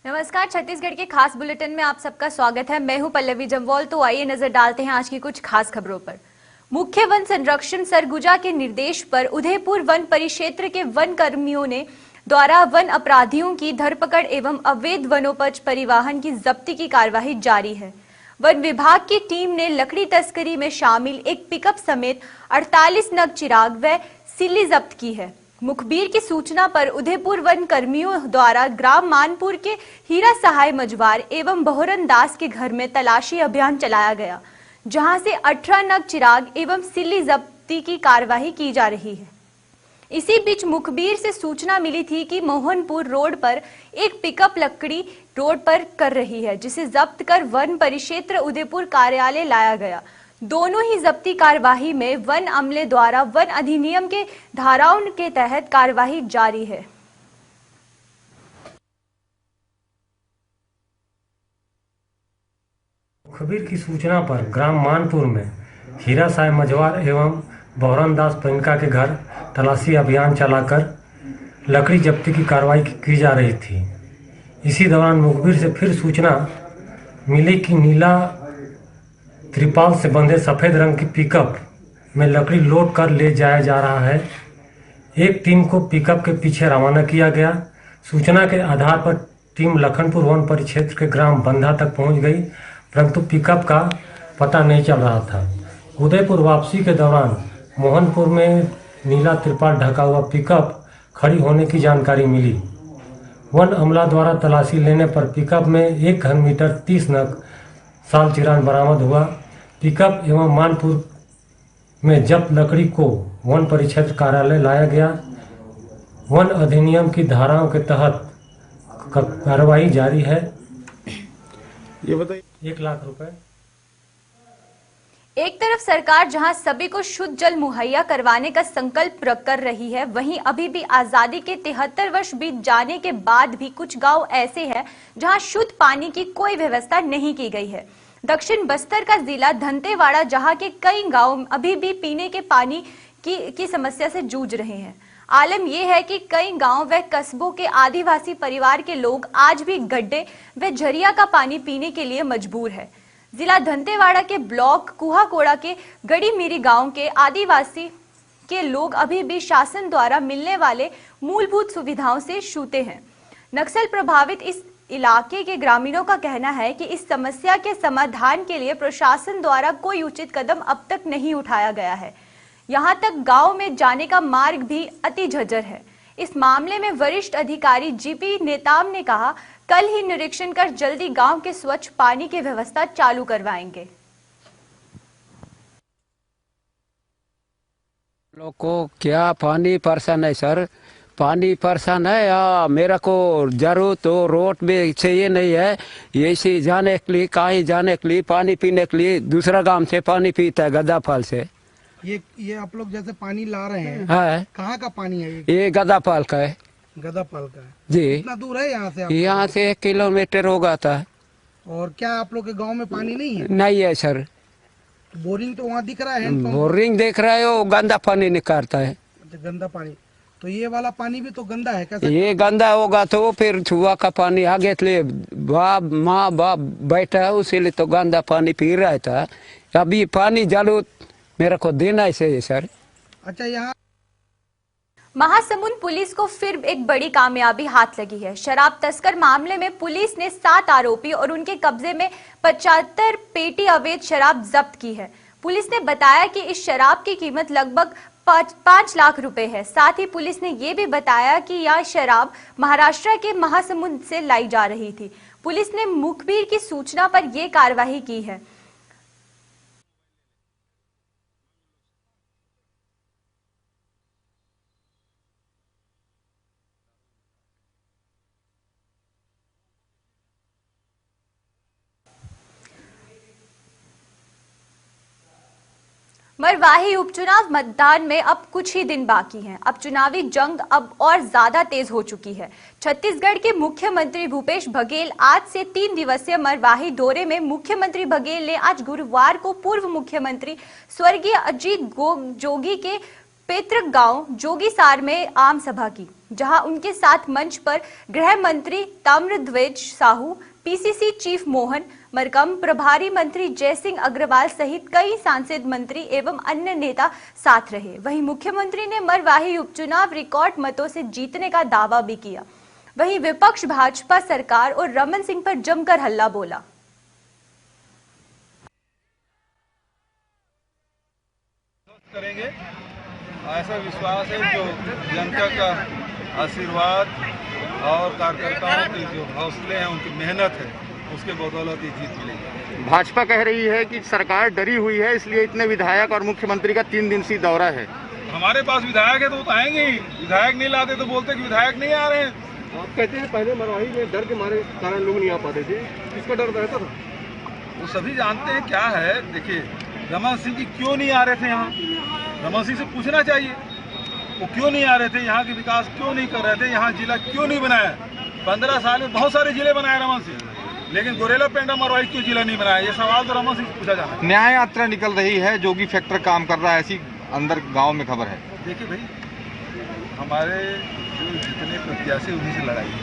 नमस्कार, छत्तीसगढ़ के खास बुलेटिन में आप सबका स्वागत है। मैं हूं पल्लवी जम्वाल। तो आइए नजर डालते हैं आज की कुछ खास खबरों पर। मुख्य वन संरक्षण सरगुजा के निर्देश पर उदयपुर वन परिक्षेत्र के वन कर्मियों ने द्वारा वन अपराधियों की धरपकड़ एवं अवैध वनोपज परिवहन की जब्ती की कार्यवाही जारी है। वन विभाग की टीम ने लकड़ी तस्करी में शामिल एक पिकअप समेत 48 नग चिराग व सिल्ली जब्त की है। मुखबिर की सूचना पर उदयपुर वन कर्मियों द्वारा ग्राम मानपुर के हीरा सहाय मजवार एवं बहोरन दास के घर में तलाशी अभियान चलाया गया, जहां से 18 नग चिराग एवं सिल्ली जब्ती की कार्यवाही की जा रही है। इसी बीच मुखबिर से सूचना मिली थी कि मोहनपुर रोड पर एक पिकअप लकड़ी रोड पर कर रही है, जिसे जब्त कर वन परिक्षेत्र उदयपुर कार्यालय लाया गया। दोनों ही जब्ती कार्यवाही में वन अमले द्वारा वन अधिनियम के धाराओं के तहत कार्यवाही जारी है। मुखबिर की सूचना पर ग्राम मानपुर में हीरा साय मजवार एवं बहोरन दास पनिका के घर तलाशी अभियान चलाकर लकड़ी जब्ती की कार्रवाई की जा रही थी। इसी दौरान मुखबिर से फिर सूचना मिली कि नीला त्रिपाल से बंधे सफ़ेद रंग की पिकअप में लकड़ी लोड कर ले जाया जा रहा है। एक टीम को पिकअप के पीछे रवाना किया गया। सूचना के आधार पर टीम लखनपुर वन परिक्षेत्र के ग्राम बंधा तक पहुंच गई, परंतु पिकअप का पता नहीं चल रहा था। उदयपुर वापसी के दौरान मोहनपुर में नीला त्रिपाल ढका हुआ पिकअप खड़ी होने की जानकारी मिली। वन अमला द्वारा तलाशी लेने पर पिकअप में 1 घन मीटर 30 नग साल चिरान बरामद हुआ। पिकअप एवं मानपुर में जब्त लकड़ी को वन परिक्षेत्र कार्यालय लाया गया। वन अधिनियम की धाराओं के तहत कार्रवाई जारी है। ये बताइए, 1 लाख रुपए। एक तरफ सरकार जहां सभी को शुद्ध जल मुहैया करवाने का संकल्प कर रही है, वहीं अभी भी आजादी के 73 वर्ष बीत जाने के बाद भी कुछ गांव ऐसे हैं जहां शुद्ध पानी की कोई व्यवस्था नहीं की गई है। दक्षिण बस्तर का जिला दंतेवाड़ा, जहां के कई गांव अभी भी पीने के पानी की समस्या से जूझ रहे हैं। आलम यह है कि कई गांव व कस्बों के आदिवासी परिवार के लोग आज भी गड्ढे व झरिया का पानी पीने के लिए मजबूर है। जिला दंतेवाड़ा के ब्लॉक कुहाकोड़ा के गड़ीमीरी गांव के आदिवासी के लोग अभी भी शासन द्वारा मिलने वाले मूलभूत सुविधाओं से छूते हैं। नक्सल प्रभावित इस इलाके के ग्रामीणों का कहना है कि इस समस्या के समाधान के लिए प्रशासन द्वारा कोई उचित कदम अब तक नहीं उठाया गया है। यहां तक गांव में जाने का मार्ग भी अति झज्जर है। इस मामले में वरिष्ठ अधिकारी जीपी नेताम ने कहा, कल ही निरीक्षण कर जल्दी गांव के स्वच्छ पानी की व्यवस्था चालू करवाएंगे। लोग को क्या पानी परेशान है सर, पानी परेशान है। या मेरा को जरूर तो रोड में चाहिए नहीं है, ऐसे जाने के लिए कहीं जाने के लिए पानी पीने के लिए दूसरा गांव से पानी पीता है गदाफाल से। ये आप लोग जैसे पानी ला रहे हैं, है कहाँ का पानी है? ये गदाफाल का है। गदापाल का है जी। कितना दूर है यहाँ से? यहाँ से 1 किलोमीटर होगा था। और क्या आप लोग के गांव में पानी नहीं है? नहीं है सर। बोरिंग तो वहाँ दिख रहा है। बोरिंग देख रहा है, वो गंदा पानी निकालता है। गंदा पानी, तो ये वाला पानी भी तो गंदा है कैसे? ये गंदा होगा तो फिर छुआ का पानी आगे बाप माँ बाप बैठा है, उसीलिए तो गंदा पानी पी रहा था। अभी पानी जरूर मेरे को देना है सर। अच्छा, यहाँ महासमुंद पुलिस को फिर एक बड़ी कामयाबी हाथ लगी है। शराब तस्कर मामले में पुलिस ने 7 आरोपी और उनके कब्जे में 75 पेटी अवैध शराब जब्त की है। पुलिस ने बताया कि इस शराब की कीमत लगभग 5 लाख रुपए है। साथ ही पुलिस ने यह भी बताया कि यह शराब महाराष्ट्र के महासमुंद से लाई जा रही थी। पुलिस ने मुखबिर की सूचना पर यह कार्रवाई की है। मरवाही उपचुनाव मतदान में अब कुछ ही दिन बाकी हैं। अब चुनावी जंग अब और ज्यादा तेज हो चुकी है। छत्तीसगढ़ के मुख्यमंत्री भूपेश बघेल आज से 3 दिवसीय मरवाही दौरे में। मुख्यमंत्री बघेल ने आज गुरुवार को पूर्व मुख्यमंत्री स्वर्गीय अजीत जोगी के पैतृक गांव जोगीसार में आम सभा की, जहां उनके साथ मंच पर गृह मंत्री ताम्रध्वज साहू, पीसीसी चीफ मोहन मरकम, प्रभारी मंत्री जयसिंह अग्रवाल सहित कई सांसद, मंत्री एवं अन्य नेता साथ रहे। वहीं मुख्यमंत्री ने मरवाही उपचुनाव रिकॉर्ड मतों से जीतने का दावा भी किया। वहीं विपक्ष भाजपा सरकार और रमन सिंह पर जमकर हल्ला बोला। करेंगे ऐसा विश्वास है, जो जनता का आशीर्वाद और कार्यकर्ताओं के जो हौसले हैं, उनकी मेहनत है, उसके बदौलत ये जीत मिलेगी। भाजपा कह रही है कि सरकार डरी हुई है, इसलिए इतने विधायक और मुख्यमंत्री का 3 दिवसीय दौरा है। हमारे पास विधायक है तो वो आएंगे ही, विधायक नहीं लाते तो बोलते कि विधायक नहीं आ रहे हैं। आप कहते हैं पहले मरवाही में डर के मारे कारण लोग नहीं आ पाते थे, किसका डर रहता था? वो सभी जानते हैं क्या है। देखिए, रमन सिंह जी क्यों नहीं आ रहे थे यहाँ, रमन सिंह से पूछना चाहिए वो क्यों नहीं आ रहे थे, यहाँ के विकास क्यों नहीं कर रहे थे, यहाँ जिला क्यों नहीं बनाया। 15 साल में बहुत सारे जिले बनाए रमन सिंह, लेकिन गोरेला पेंडा मरवाही क्यों जिला नहीं बनाया, ये सवाल तो रमन सिंह से पूछा जाना है। न्याय यात्रा निकल रही है, जोगी फैक्टर काम कर रहा है, ऐसी अंदर गांव में खबर है। देखिए भाई, हमारे जो जितने प्रत्याशी उन्हीं से लड़ाई है,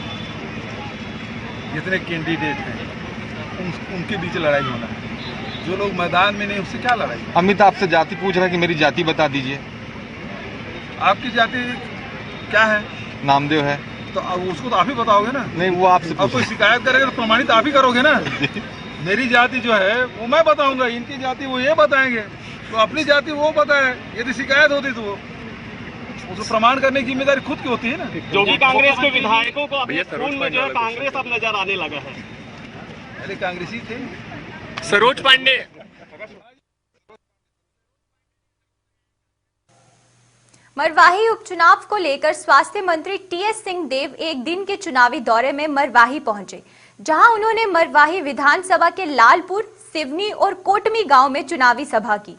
जितने कैंडिडेट हैं उनके बीच लड़ाई होना है। जो लोग मैदान में नहीं, उससे क्या लड़ाई। अमित आपसे जाति पूछ रहा है कि मेरी जाति बता दीजिए। आपकी जाति क्या है? नामदेव है। तो अब उसको तो आप ही बताओगे ना। नहीं, वो आपसे अब कोई शिकायत करेगा तो प्रमाणित आप ही करोगे ना। मेरी जाति जो है वो मैं बताऊंगा, इनकी जाति वो ये बताएंगे, तो अपनी जाति वो बताए। यदि शिकायत होती तो उसको प्रमाण करने की जिम्मेदारी खुद की होती है ना। जोगी कांग्रेस के विधायकों को अपने खून में जो है कांग्रेस अब नजर आने लगा है। पहले कांग्रेसी थे। सरोज पांडे। मरवाही उपचुनाव को लेकर स्वास्थ्य मंत्री टीएस सिंहदेव एक दिन के चुनावी दौरे में मरवाही पहुंचे, जहां उन्होंने मरवाही विधानसभा के लालपुर, सिवनी और कोटमी गांव में चुनावी सभा की,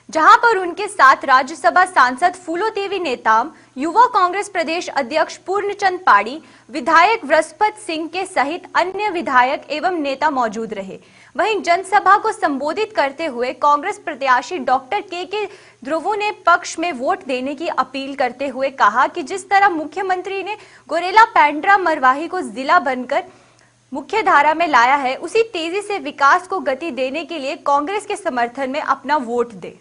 जहां पर उनके साथ राज्यसभा सांसद फूलो देवी नेताम, युवा कांग्रेस प्रदेश अध्यक्ष पूर्णचंद पाड़ी, विधायक बृहस्पति सिंह के सहित अन्य विधायक एवं नेता मौजूद रहे। वहीं जनसभा को संबोधित करते हुए कांग्रेस प्रत्याशी डॉक्टर के ध्रुवों ने पक्ष में वोट देने की अपील करते हुए कहा कि जिस तरह मुख्यमंत्री ने गोरेला पेंड्रा मरवाही को जिला बनकर मुख्य धारा में लाया है, उसी तेजी से विकास को गति देने के लिए कांग्रेस के समर्थन में अपना वोट दे।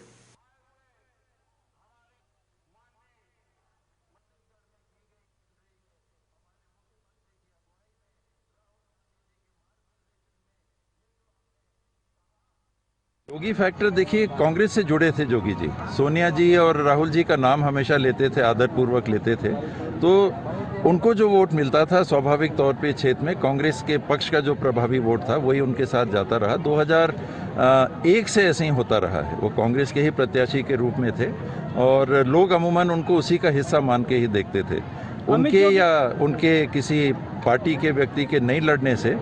जोगी फैक्टर देखिए, कांग्रेस से जुड़े थे जोगी जी। सोनिया जी और राहुल जी का नाम हमेशा लेते थे, आदरपूर्वक लेते थे, तो उनको जो वोट मिलता था स्वाभाविक तौर पे क्षेत्र में कांग्रेस के पक्ष का जो प्रभावी वोट था वही उनके साथ जाता रहा। 2001 से ऐसे ही होता रहा है। वो कांग्रेस के ही प्रत्याशी के रूप में थे और लोग अमूमन उनको उसी का हिस्सा मान के ही देखते थे। उनके या उनके किसी पार्टी के व्यक्ति के नहीं लड़ने से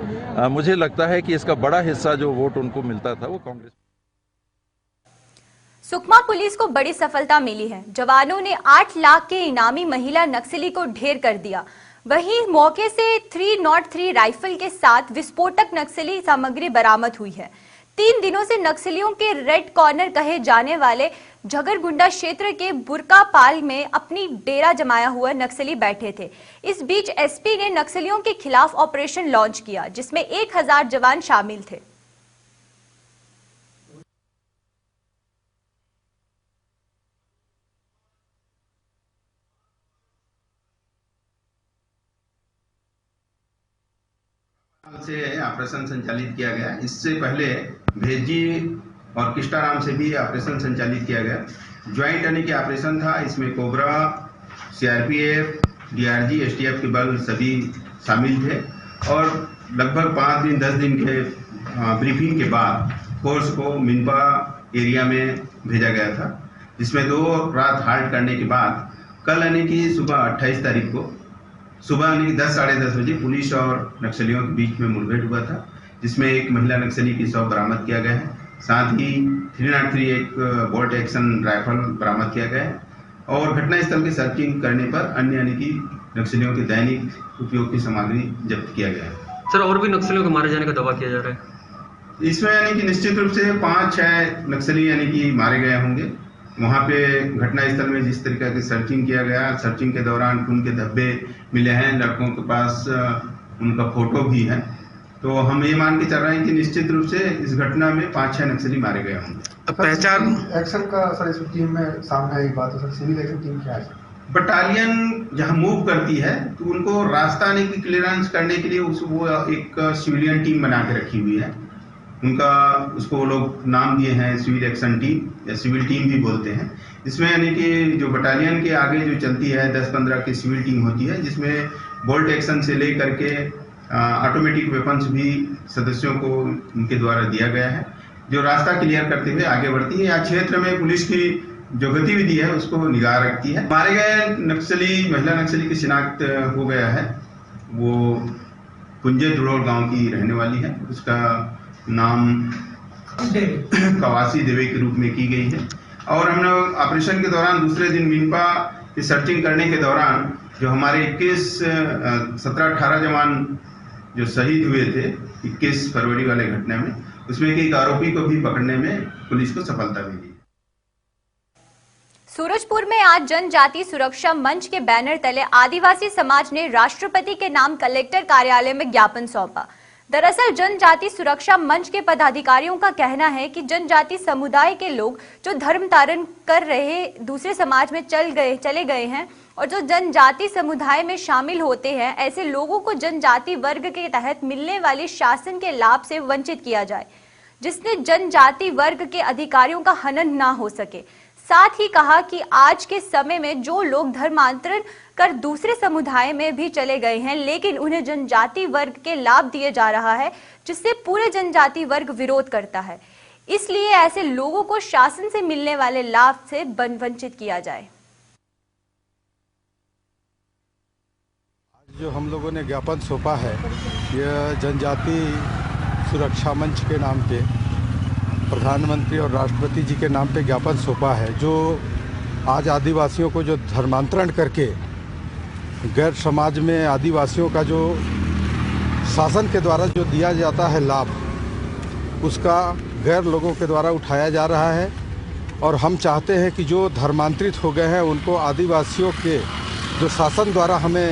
मुझे लगता है कि इसका बड़ा हिस्सा जो वोट उनको मिलता था वो कांग्रेस। सुकमा पुलिस को बड़ी सफलता मिली है। जवानों ने 8 लाख के इनामी महिला नक्सली को ढेर कर दिया। वहीं मौके से 303 राइफल के साथ विस्फोटक नक्सली सामग्री बरामद हुई है। 3 दिनों से नक्सलियों के रेड कॉर्नर कहे जाने वाले झगरगुंडा क्षेत्र के बुरकापाल में अपनी डेरा जमाया हुआ नक्सली बैठे थे। इस बीच एसपी ने नक्सलियों के खिलाफ ऑपरेशन लॉन्च किया, जिसमें 1000 जवान शामिल थे। से ऑपरेशन संचालित किया गया। इससे पहले भेजी और किस्टाराम से भी ऑपरेशन संचालित किया गया। ज्वाइंट यानी कि ऑपरेशन था। इसमें कोबरा, सीआरपीएफ, डीआरजी, एसटीएफ के बल सभी शामिल थे और लगभग 5 दिन 10 दिन के ब्रीफिंग के बाद फोर्स को मिनपा एरिया में भेजा गया था, जिसमें 2 रात हाल्ट करने के बाद कल यानी कि सुबह 28 तारीख को सुबह यानी 10 साढ़े 10 बजे पुलिस और नक्सलियों के बीच में मुठभेड़ हुआ था, जिसमें एक महिला नक्सली की शव बरामद किया गया है। साथ ही 303 एक बोल्ट एक्शन राइफल बरामद किया गया है और घटनास्थल की सर्चिंग करने पर अन्य यानी कि नक्सलियों के दैनिक उपयोग की सामग्री जब्त किया गया है। सर, और भी नक्सलियों के मारे जाने का दावा किया जा रहा है। इसमें यानी कि निश्चित रूप से 5-6 नक्सली यानी कि मारे गए होंगे वहाँ पे घटनास्थल में जिस तरीके की सर्चिंग किया गया, सर्चिंग के दौरान खून के धब्बे मिले हैं, लड़कों के पास उनका फोटो भी है। तो हम ये मान के चल रहे हैं कि निश्चित रूप से इस घटना में 5-6 नक्सली मारे गए होंगे। पहचान एक्शन का सर इस टीम में सामने आई बात है सर, सिविल एक्शन टीम क्या है? बटालियन जहाँ मूव करती है तो उनको रास्ता आने की क्लियरेंस करने के लिए वो एक सिविलियन टीम बना के रखी हुई है। उनका उसको लोग नाम दिए हैं सिविल एक्शन टीम या सिविल टीम भी बोलते हैं। इसमें यानी कि जो बटालियन के आगे जो चलती है 10-15 की सिविल टीम होती है, जिसमें बोल्ट एक्शन से ले करके ऑटोमेटिक वेपन्स भी सदस्यों को उनके द्वारा दिया गया है, जो रास्ता क्लियर करते हुए आगे बढ़ती है। यहाँ क्षेत्र में पुलिस की जो गतिविधि है उसको निगाह रखती है। मारे गए नक्सली, महिला नक्सली की शिनाख्त हो गया है। वो पुंजे दुड़ोल गांव की रहने वाली है। उसका नाम कवासी देवी के रूप में की गई है। और हमने ऑपरेशन के दौरान दूसरे दिन मिनपा की सर्चिंग करने के दौरान जो हमारे 17-18 जवान जो शहीद हुए थे 21 फरवरी वाले घटना में, उसमें एक आरोपी को भी पकड़ने में पुलिस को सफलता मिली। सूरजपुर में आज जनजाति सुरक्षा मंच के बैनर तले आदिवासी समाज ने राष्ट्रपति के नाम कलेक्टर कार्यालय में ज्ञापन सौंपा। दरअसल जनजाति सुरक्षा मंच के पदाधिकारियों का कहना है कि जनजाति समुदाय के लोग जो धर्म धारण कर रहे दूसरे समाज में चले गए हैं और जो जनजाति समुदाय में शामिल होते हैं, ऐसे लोगों को जनजाति वर्ग के तहत मिलने वाली शासन के लाभ से वंचित किया जाए, जिससे जनजाति वर्ग के अधिकारियों का हनन ना हो सके। साथ ही कहा कि आज के समय में जो लोग धर्मांतरण कर दूसरे समुदाय में भी चले गए हैं, लेकिन उन्हें जनजाति वर्ग के लाभ दिए जा रहा है, जिससे पूरे जनजाति वर्ग विरोध करता है। इसलिए ऐसे लोगों को शासन से मिलने वाले लाभ से वंचित किया जाए। जो हम लोगों ने ज्ञापन सौंपा है, यह जनजाति सुरक्षा मंच के नाम पे प्रधानमंत्री और राष्ट्रपति जी के नाम पे ज्ञापन सौंपा है, जो आज आदिवासियों को जो धर्मांतरण करके गैर समाज में आदिवासियों का जो शासन के द्वारा जो दिया जाता है लाभ, उसका गैर लोगों के द्वारा उठाया जा रहा है। और हम चाहते हैं कि जो धर्मांतरित हो गए हैं उनको आदिवासियों के जो शासन द्वारा हमें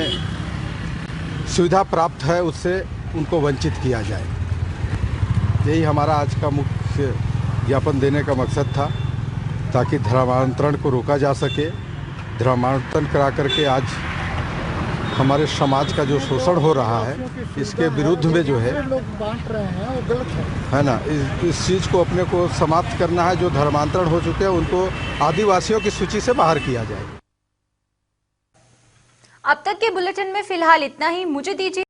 सुविधा प्राप्त है उससे उनको वंचित किया जाए। यही हमारा आज का मुख्य ज्ञापन देने का मकसद था, ताकि धर्मांतरण को रोका जा सके। धर्मांतरण करा करके आज हमारे समाज का जो शोषण हो रहा है, इसके विरुद्ध में जो है ना, इस चीज़ को अपने को समाप्त करना है। जो धर्मांतरण हो चुके हैं उनको आदिवासियों की सूची से बाहर किया जाए। अब तक के बुलेटिन में फिलहाल इतना ही। मुझे दीजिए